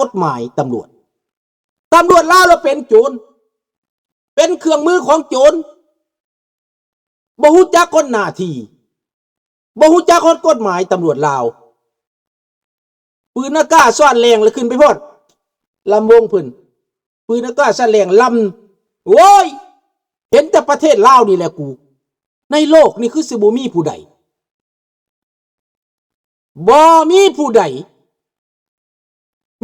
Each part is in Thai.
กฎหมายตำรวจลาวเราเป็นโจรเป็นเครื่องมือของโจรบ่ฮู้จักคนหน้าที่บ่ฮู้จักคนกฎหมายตำรวจลาวปืนอากาศซ่อนแรงแล้วขึ้นไปพอดลำวงเพิ่นปืนอากาศซ่อนแรงลำโว้ยเห็นแต่ประเทศลาวนี่แหละกูในโลกนี่คือสิบ่มีผู้ใดบ่มีผู้ใด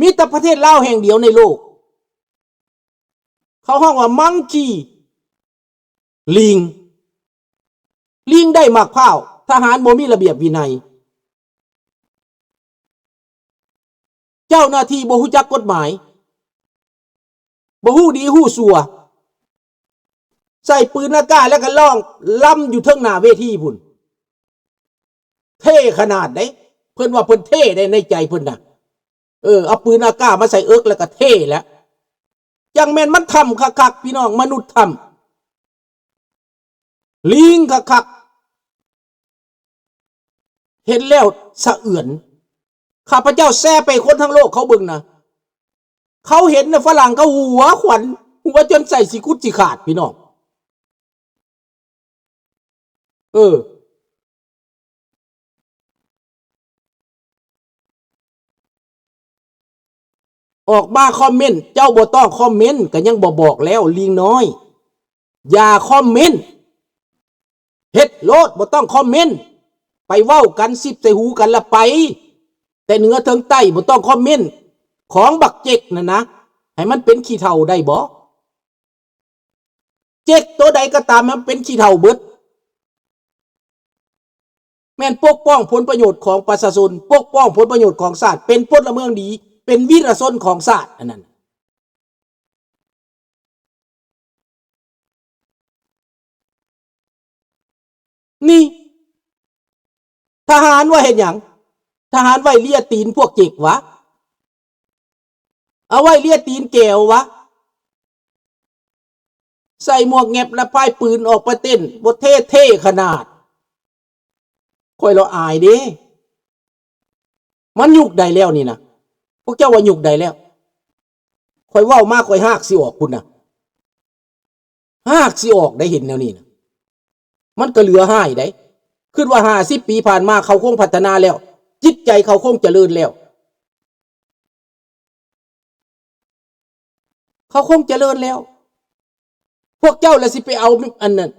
มีแต่ประเทศลาวแห่งเดียวในโลกเขาห้องว่ามังคีลิงได้มากพร้าวทหารบ่มีระเบียบวินัยเจ้าหน้าที่บ่ฮู้จักกฎหมายบ่ฮู้ดีฮู้ชั่วใส่ปืนอากาศแล้วก็ล่องล่ำอยู่เทิงหน้าเวทีพุ่นเท่ขนาดไหนเพิ่นว่าเพิ่นเท่ได้ในใจเพิ่นน่ะเอาปืนอากาศมาใส่เอิกแล้วก็เท่แล้วจังแม่นมันทำคักๆพี่น้องมนุษย์ทำลิงคักๆเห็นแล้วสะเอื่อนข้าพเจ้าแซ่ไปคนทั้งโลกเขาเบิ่งนะเขาเห็นนะฝรั่งเขาหัวขวัญหัวจนใส่สิคุดสิขาดพี่น้องออกมาคอมเมนต์เจ้าบ่ต้องคอมเมนต์ก็ยังบอกแล้วลิงน้อยอย่าคอมเมนต์เฮ็ดโลดบ่ต้องคอมเมนต์ไปเว้ากันสิบใส่หูกันละไปแต่เหนือเทิงใต้บ่ต้องคอมเมนต์ของบักเจ๊กนะให้มันเป็นขี้เถ้าได้บ่เจ๊กตัวใดก็ตามมันเป็นขี้เถ้าเบิดแม่นปกป้องผลประโยชน์ของประชาชนปกป้องผลประโยชน์ของชาติเป็นพลเมืองดีเป็นวีรชนของชาติอันนั้นนี่ทหารว่าเห็นหยังทหารไว้เลียตีนพวกเจ๊กวะเอาไว้เลียตีนแก้ววะใส่หมวกแงบและป้ายปืนออกไปเต้นบ่เท่ขนาดค่อยเราอายเด้มันยุคใดแล้วนี่นะพวกเจ้าว่ายุคใดแล้วค่อยเว้ามากค่อยหากสิออกคุณนะหากสิออกได้เห็นแนวนี้นะมันก็เหลือห้ายได้คิดว่า50 ปีผ่านมาเขาคงพัฒนาแล้วจิตใจเขาคงเจริญแล้วเขาคงเจริญแล้วพวกเจ้าละสิไปเอาอันนั้น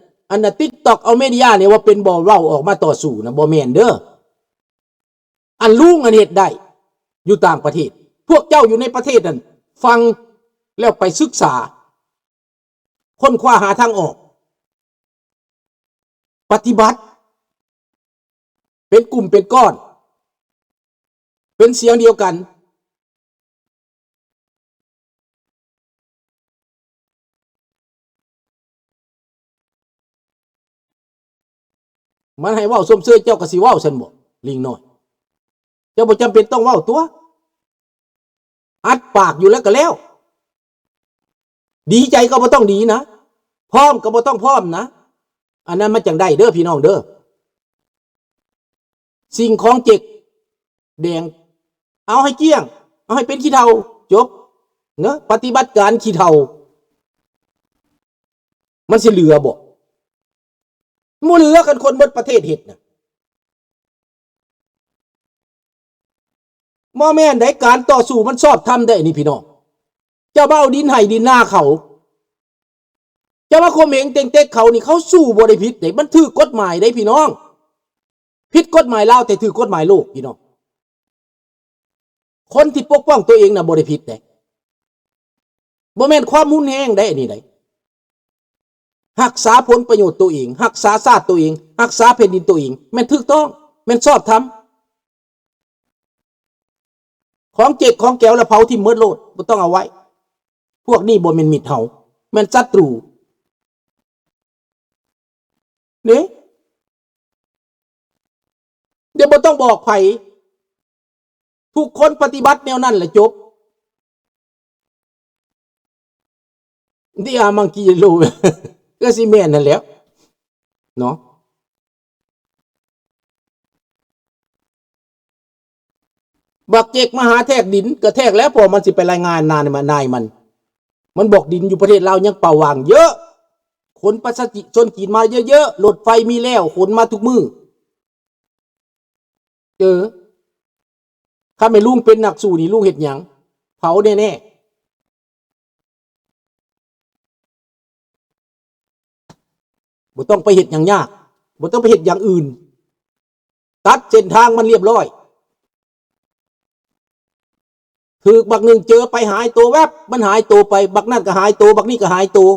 TikTok เอาเมดิยาเนี่ยว่าเป็นบ่เว้าออกมาต่อสู้นะบ่แม่นเด้ออันลุงอันเฮ็ดได้อยู่ต่างประเทศพวกเจ้าอยู่ในประเทศนั้นฟังแล้วไปศึกษาค้นคว้าหาทางออกปฏิบัติเป็นกลุ่มเป็นก้อนเป็นเสียงเดียวกันมันให้เว้าส้มเสื้อเจ้าก็สิเว้าซั่นบ่ลิงน้อยเจ้าบ่จำเป็นต้องเว้าตัวอัดปากอยู่แล้วก็แล้วดีใจก็บ่ต้องดีนะพร้อมก็บ่ต้องพร้อมนะอันนั้นมันจังได้เด้อพี่น้องเด้อสิ่งของเจ๊กแดงเอาให้เกลี้ยงเอาให้เป็นขี้เถ้าจบเนอะปฏิบัติการขี้เถ้ามันสิเหลือบ่บ่เหลือกันคนหมดประเทศเฮ็ดน่ะบ่แม่นได้การต่อสู้มันชอบทำได้นี่พี่น้องเจ้ามาเอาดินให้ดินหน้าเขาเจ้ามาข่มเหงเต็งเต็กเขานี่เขาสู้บ่ได้ผิดเด้มันถือกฎหมายได้พี่น้องผิดกฎหมายลาวแต่ถือกฎหมายโลกพี่น้องคนที่ปกป้องตัวเองน่ะบ่ได้ผิดเด้บ่แม่นความรุนแรงได้อันนี้ได้รักษาผลประโยชน์ตัวเองรักษาชาติตัวเองรักษาแผ่นดินตัวเองแม่นถูกต้องแม่นชอบทำของเจ๊กของแก้วและเผาที่หมดโลดบ่ต้องเอาไว้พวกนี้บ่แม่นมิตรเฮาแม่นศัตรูนี่เดี๋ยวบ่ต้องบอกไผทุกคนปฏิบัติแนวนั้นแหละจบที่อามังกีรู้ก็สิแม่นนั่นแหล้วเนาะ บักเจกมาหาแทกดินก็แทกแล้วพอมันสิไปรายงานนายมันบอกดินอยู่ประเทศเรายังเป่าวางเยอะขนประชาชนจีนมาเยอะๆรถไฟมีแล้วขนมาทุกมือข้าไม่ลุงเป็นนักสู้นี่ลุงเห็ดหยังเผาแน่ๆบ่ต้องไปเห็ดอย่างยากบ่ต้องไปเห็ดอย่างอื่นตัดเส้นทางมันเรียบร้อยคือบักหนึ่งเจอไปหายตัวแวบมันหายตัวไปบักนั่นก็หายตัวบักนี่ก็หายตัว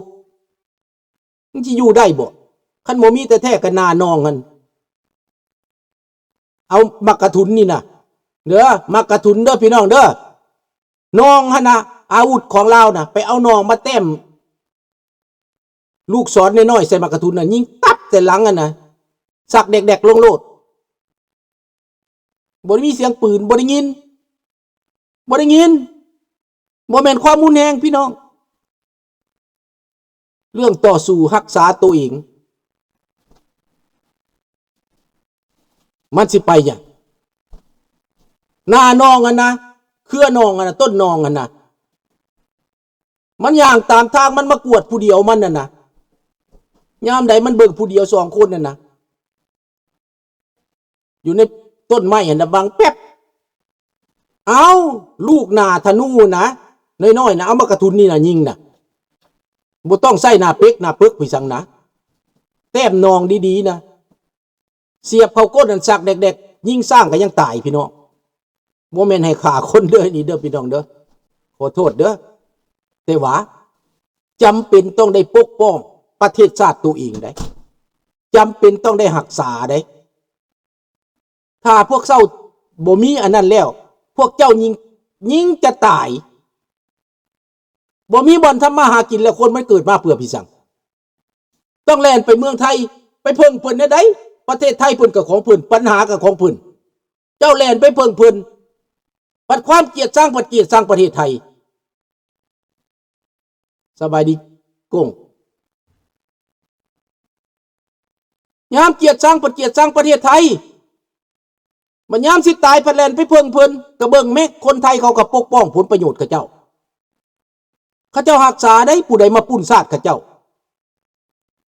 มันจะอยู่ได้บ่ขันโมมีแต่แท้กันนานองกันเอามักกะทุนนี่นะเด้อมักกะทุนเด้อพี่น้องเด้อนองฮะนะอาวุธของเรานะไปเอานองมาเต็มลูกศรน้อยๆใส่มักกะทุนน่ะยิงตับแต่หลังอ่ะนะสักเด็กๆลงโลดบ่ได้มีเสียงปืนบ่ได้ยินบ่แม่นความมุนแหงพี่น้องเรื่องต่อสู้รักษาตัวเองมันสิไปอย่างหน้านองอ่ะนะเครือนองอ่ะนะต้นนองอ่ะนะมันย่างตามทางมันมากวดผู้เดียวมันน่ะนะยามใดมันเบิ่งผู้เดียว2 คนน่ะนะอยู่ในต้นไม้อ่ะนะบังแป๊บเอาลูกหน้าธนูนะน้อยๆนะเอามากระทุนนี่นะยิงนะบ่ต้องใส่หน้าเป๊กหน้าปึกพี่สังนะแต้มนองดีๆนะเสียบเข้าก้นอันสักเด็กๆยิงสร้างก็ยังตายพี่น้องบ่แม่นให้ฆ่าคนเด้อนี่เด้อพี่น้องเด้อขอโทษเด้อแต่ว่าจำเป็นต้องได้ปกป้องประเทศชาติตัวเองได้จำเป็นต้องได้รักษาได้ถ้าพวกเจ้าบ่มีอันนั้นแล้วพวกเจ้ายิงจะตายบ่มีบ่อนทำมาหากินแล้วคนมันเกิดมาเพื่อพี่สังต้องแล่นไปเมืองไทยไปเพิ่งเพิ่นได้ประเทศไทยเพิ่นกับของเพิ่นปัญหากับของเพิ่นเจ้าแล่นไปเพิ่งเพิ่นปัดความเกลียดสร้างปัดเกลียดสร้างประเทศไทยสบายดีกุ้งยามเกลียดสร้างปัดเกลียดสร้างประเทศไทยมันยามสิตายพัดแล่นไปเพิ่งเพิ่นกระเบิ่งเมฆคนไทยเขาก็ปกป้องผลประโยชน์กับเจ้าข้าเจ้ารักษาได้ผู้ใดมาปุ้นซาดข้าเจ้า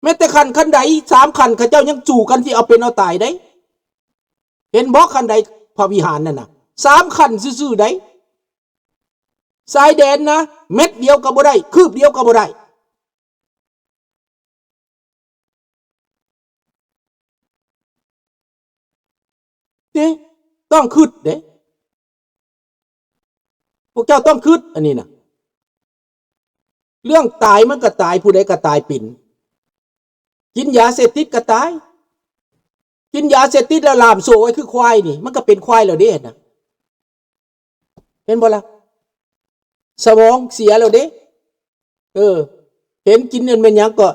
แม้แต่คันใด3 คันข้าเจ้ายังจู่กันที่เอาเป็นเอาตายได้เห็นบ่คันใดพระวิหารนั่นน่ะ3 คันซื่อๆได้สายแดนนะเม็ดเดียวก็บ่ได้คืบเดียวก็บ่ได้นี่ต้องคิดเด้พวกเจ้าต้องคิดอันนี้น่ะเรื่องตายมันก็ตายผู้ใดก็ตายปิ่นกินยาเสพติดก็ตายกินยาเสพติดแล้วลามโซ่ไว้คือควายนี่มันก็เป็นควายแล้วเด้นะเห็นบ่ล่ะสมองเสียแล้วเด้เห็นกินนั่นเป็นหยังก็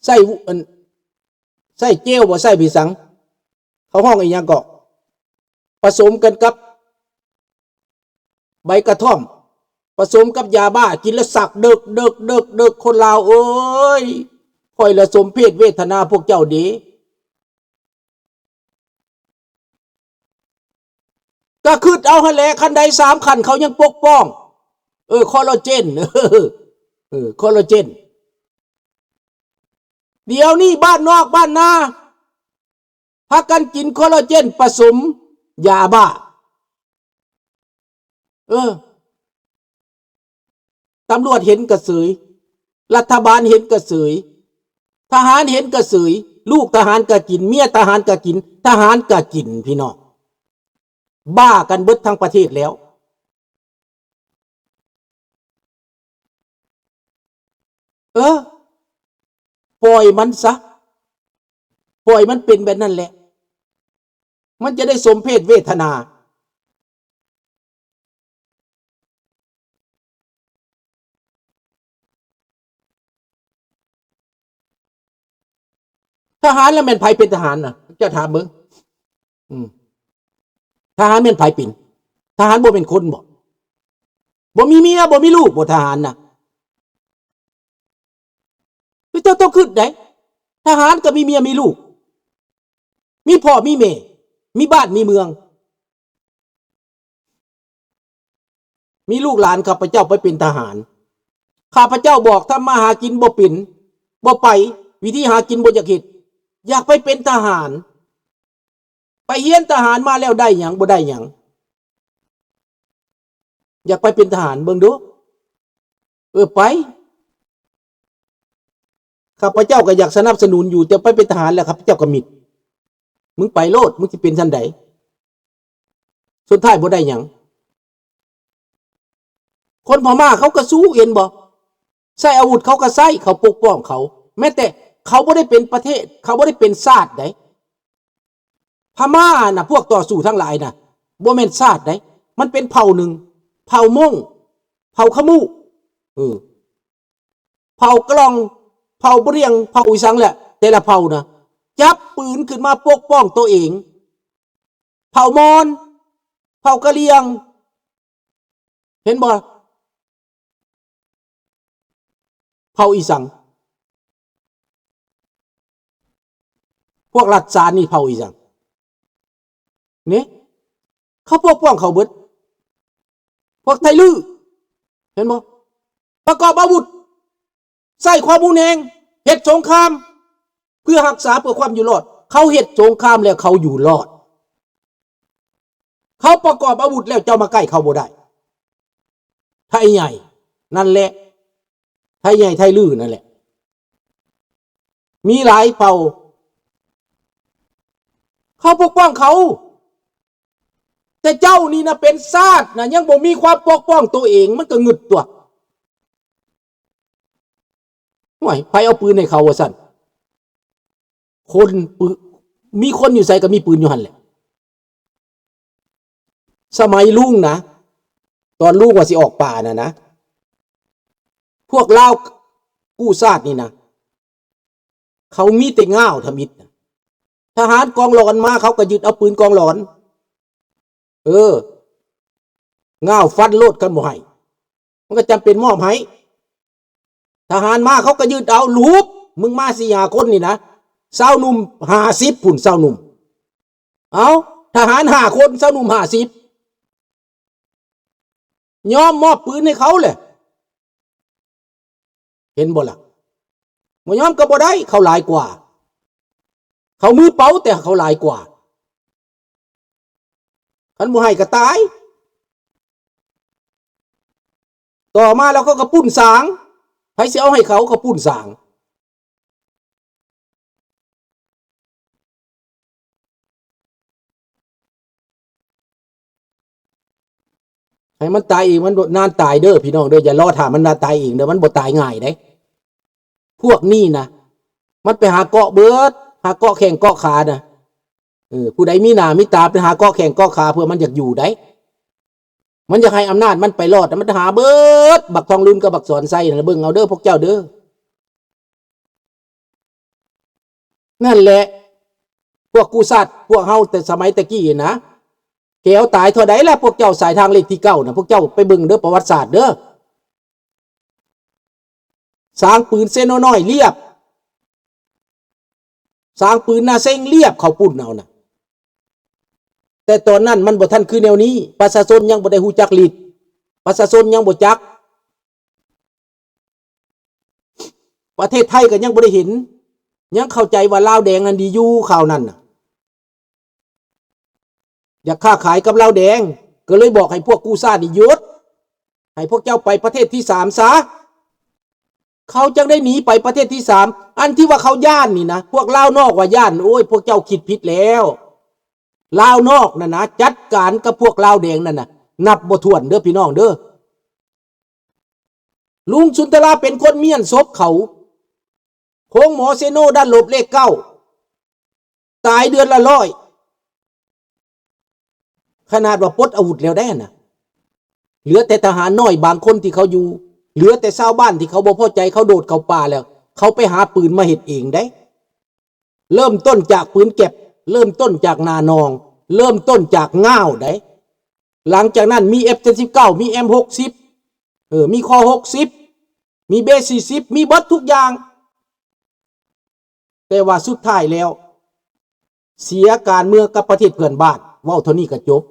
ใส่เจลบ่ใส่พี่สังเขาห้องอีหยังก็ผสมกันกับใบกระท่อมผสมกับยาบ้ากินแล้วสักเดึกคนลาวโอ้ยค่อยละสมเพศเวทนาพวกเจ้าดีก็คือเอาให้แหละคันใด3 คันเขายังปกป้องคอลลาเจนคอลลาเจนเดี๋ยวนี้บ้านนอกบ้านนาพากันกินคอลลาเจนผสมยาบ้าตำรวจเห็นกระสือรัฐบาลเห็นกระสือทหารเห็นกระสือลูกทหารก็กินเมียทหารก็กินทหารก็กินพี่น้องบ้ากันเบิดทั้งประเทศแล้วปล่อยมันซะปล่อยมันเป็นแบบนั้นแหละมันจะได้สมเพศเวทนาทหารแล้วแม่นไผเป็นทหารน่ะจะถามมึงทหารแม่นไผเป็นทหารบ่เป็นคนบ่มีเมียบ่มีลูกบ่ทหารน่ะเจ้าต้องคิดได้ทหารก็มีเมียมีลูกมีพ่อมีแม่มีบ้านมีเมือง มีลูกหลานข้าพเจ้าไปเป็นทหารข้าพเจ้าบอกถ้ามาหากินบ่เป็นบ่ไปวิธีหากินบ่อยากเฮ็ดอยากไปเป็นทหารไปเฮียนทหารมาแล้วได้หยังบ่ได้หยังอยากไปเป็นทหารเบิ่งดูไปข้าพเจ้าก็อยากสนับสนุนอยู่แต่ไปเป็นทหารแล้วข้าพเจ้าก็มิดมึงไปโลดมึงสิเป็นซั่นใดสุดท้ายบ่ได้หยังคนพม่าเขาก็สู้เอ็นบ่ใช้อาวุธเขาก็ใช้เขาปกป้องเขาแม้แต่เขาบ่ได้เป็นประเทศเขาบ่ได้เป็นชาติใดพม่าน่ะพวกต่อสู้ทั้งหลายน่ะบ่แม่นชาติใดมันเป็นเผ่าหนึ่งเผ่ามงเผ่าขมูเผ่ากลองเผ่าเบรียงเผ่าอีสังแหละแต่ละเผ่านะจับปืนขึ้นมาปกป้องตัวเองเผ่ามอญเผ่ากะเหรี่ยงเห็นบ่เผ่าอีสังพวกรัฐสารนี่เผ่าอีสังนี่เขาปกป้องเขาเบิดพวกไทลื้อเห็นบ่ประกอบอาวุธใส่ความรุนแรงเฮ็ดสงครามเพื่อรักษาเพื่อความอยู่รอดเขาเฮ็ดสงครามแล้วเขาอยู่รอดเขาประกอบอาวุธแล้วเจ้ามาใกล้เขาบ่ได้ไทยใหญ่นั่นแหละไทยใหญ่ไทยลื้อนั่นแหละมีหลายเผ่าเขาปกป้องเขาแต่เจ้านี่นะเป็นชาตินะยังบ่มีความปกป้องตัวเองมันก็งึดตัวห่วยไผเอาปืนให้เขาว่าซั่นคนมีคนอยู่ใส่ก็มีปืนอยู่หั่นแหละสมัยลุงนะตอนลุงว่าสิออกป่านะพวกลาวกู้ชาตินี่นะเขามีแต่ง่าวทมิตรทหารกองหลอนมาเขาก็ยึดเอาปืนกองหลอนง่าวฟันโลดกันบ่ให้มันก็จำเป็นมอบให้ทหารมาเขาก็ยึดเอาลูกมึงมา4-5คนนี่นะสาวหนุ่ม50พุ่นสาวหนุ่มเอาทหาร5คนสาวหนุ่ม50ยอมมอบปืนให้เขาเลยเห็นบ่ล่ะบ่ยอมก็บ่ได้เขาหลายกว่าเขามือเป๋าแต่เขาหลายกว่าคันบ่ให้ก็ตายต่อมาแล้วเขาก็ปุ้นสางไผสิเอาให้เขาก็ปุ้นสางให้มันตายเองมันนานตายเด้อพี่น้องเด้ออย่ารอถามมันนานตายเองเด้อมันบ่ตายง่ายเด้พวกนี้นะมันไปหาเกาะเบิดหาเกาะแข่งเกาะขานะผู้ใดมีหน้ามีตาไปหาเกาะแข่งเกาะขาเพื่อมันอยากอยู่ได้มันจะให้อำนาจมันไปรอดมันหาเบิดบักทองลืนกับบักสอนไส้นะเบิ่งเอาเด้อพวกเจ้าเด้อนั่นแหละพวกกูสัตว์พวกเฮาแต่สมัยตะกี้นะแก้วตายเท่าใดแล้วพวกเจ้าสายทางเลขที่9นะพวกเจ้าไปเบิ่งเด้อประวัติศาสตร์เด้อสร้างปืนเส้นน้อยเรียบสร้างปืนหน้าเซ็งเรียบเขาปุ่นเอานะแต่ตอนนั้นมันบ่ทันคือแนวนี้ประชาชนยังบ่ได้ฮู้จักฤทธิ์ประชาชนยังบ่จักประเทศไทยก็ยังบ่ได้เห็นยังเข้าใจว่าลาวแดงนั้นดีอยู่ข่าวนั้นน่ะอยากค้าขายกับลาวแดงก็เลยบอกให้พวกกู้ซ่านี่หยุดให้พวกเจ้าไปประเทศที่3ซะเขาจังได้หนีไปประเทศที่3อันที่ว่าเขาย่านนี่นะพวกลาวนอกว่าย่านโอ้ยพวกเจ้าคิดผิดแล้วลาวนอกนะจัดการกับพวกลาวแดงนั่นน่ะนับบ่ถ้วนเด้อพี่น้องเด้อลุงสุนทราเป็นคนเมียนศพเขาโค้งหมอเซโนด้านลบเลข9ตายเดือนละ100ขนาดว่าปลดอาวุธแล้วได้น่ะเหลือแต่ทหารน้อยบางคนที่เขาอยู่เหลือแต่ชาวบ้านที่เขาบ่พอใจเขาโดดเข้าป่าแล้วเขาไปหาปืนมาเฮ็ดเองได้เริ่มต้นจากปืนเก็บเริ่มต้นจากนานองเริ่มต้นจากง่าวได้หลังจากนั้นมี F79 มี M60 มีคอ60มีเบส40มีเบิดทุกอย่างแต่ว่าสุดท้ายแล้วเสียการเมืองกับประเทศเพื่อนบ้านเว้าเท่านี้ก็จบ